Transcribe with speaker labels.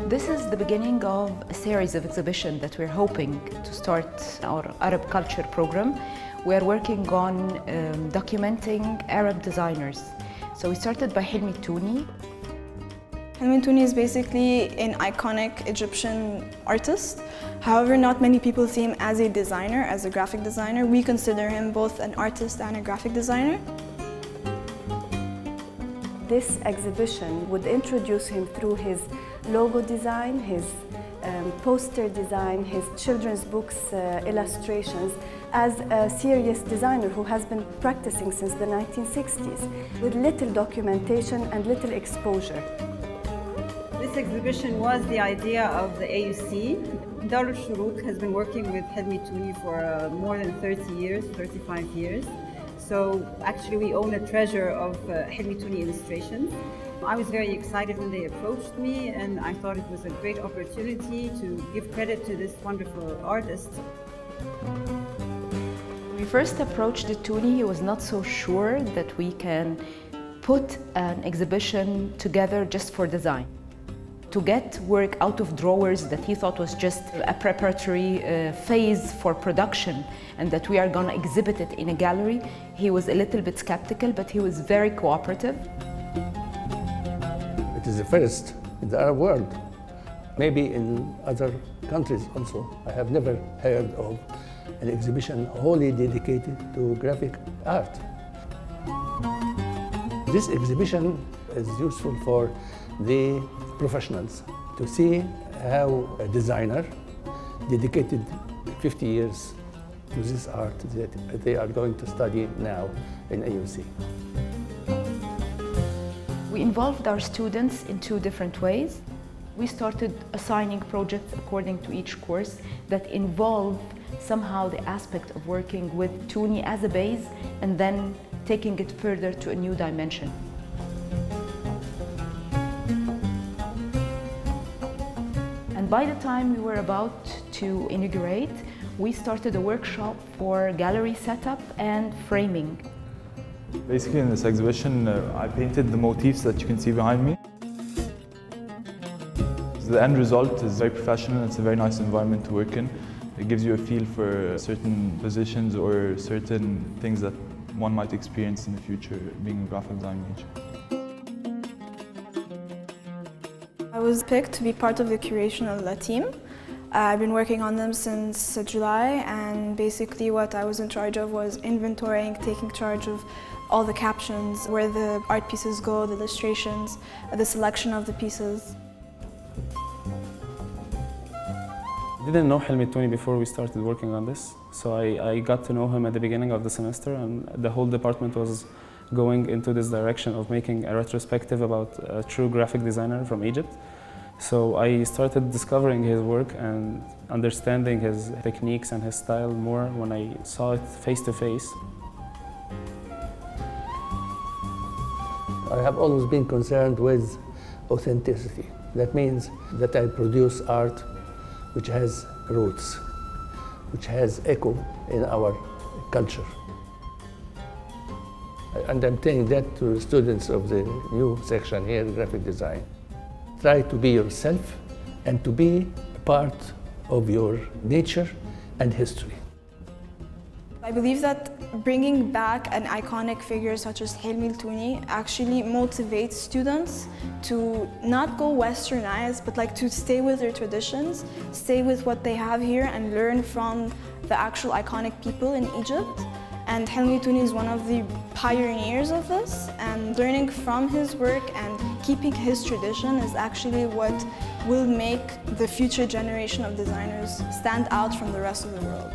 Speaker 1: This is the beginning of a series of exhibitions that we're hoping to start our Arab culture program. We are working on documenting Arab designers. So we started by El-Touni.
Speaker 2: El-Touni is basically an iconic Egyptian artist. However, not many people see him as a designer, as a graphic designer. We consider him both an artist and a graphic designer.
Speaker 3: This exhibition would introduce him through his logo design, his poster design, his children's books illustrations, as a serious designer who has been practicing since the 1960s, with little documentation and little exposure.
Speaker 4: This exhibition was the idea of the AUC. Dar al-Shuruq has been working with El-Touni for more than 30 years, 35 years. So actually we own a treasure of El-Touni illustrations. I was very excited when they approached me, and I thought it was a great opportunity to give credit to this wonderful artist.
Speaker 1: When we first approached El-Touni, he was not so sure that we can put an exhibition together just for design. To get work out of drawers that he thought was just a preparatory phase for production and that we are going to exhibit it in a gallery, he was a little bit skeptical, but he was very cooperative.
Speaker 5: It is the first in the Arab world, maybe in other countries also. I have never heard of an exhibition wholly dedicated to graphic art. This exhibition is useful for the professionals to see how a designer dedicated 50 years to this art that they are going to study now in AUC.
Speaker 1: We involved our students in two different ways. We started assigning projects according to each course that involve somehow the aspect of working with El-Touni as a base and then taking it further to a new dimension. And by the time we were about to inaugurate, we started a workshop for gallery setup and framing.
Speaker 6: Basically, in this exhibition, I painted the motifs that you can see behind me. The end result is very professional. It's a very nice environment to work in. It gives you a feel for certain positions or certain things that one might experience in the future being a graphic design major.
Speaker 2: I was picked to be part of the curation of the team. I've been working on them since July, and basically what I was in charge of was inventorying, taking charge of all the captions, where the art pieces go, the illustrations, the selection of the pieces.
Speaker 7: I didn't know El-Touni before we started working on this, so I got to know him at the beginning of the semester, and the whole department was going into this direction of making a retrospective about a true graphic designer from Egypt. So I started discovering his work and understanding his techniques and his style more when I saw it face to face.
Speaker 5: I have always been concerned with authenticity. That means that I produce art which has roots, which has echo in our culture. And I'm saying that to the students of the new section here, graphic design. Try to be yourself and to be a part of your nature and history.
Speaker 2: I believe that bringing back an iconic figure such as El-Touni actually motivates students to not go westernized, but like to stay with their traditions, stay with what they have here and learn from the actual iconic people in Egypt. And El-Touni is one of the pioneers of this, and learning from his work and keeping his tradition is actually what will make the future generation of designers stand out from the rest of the world.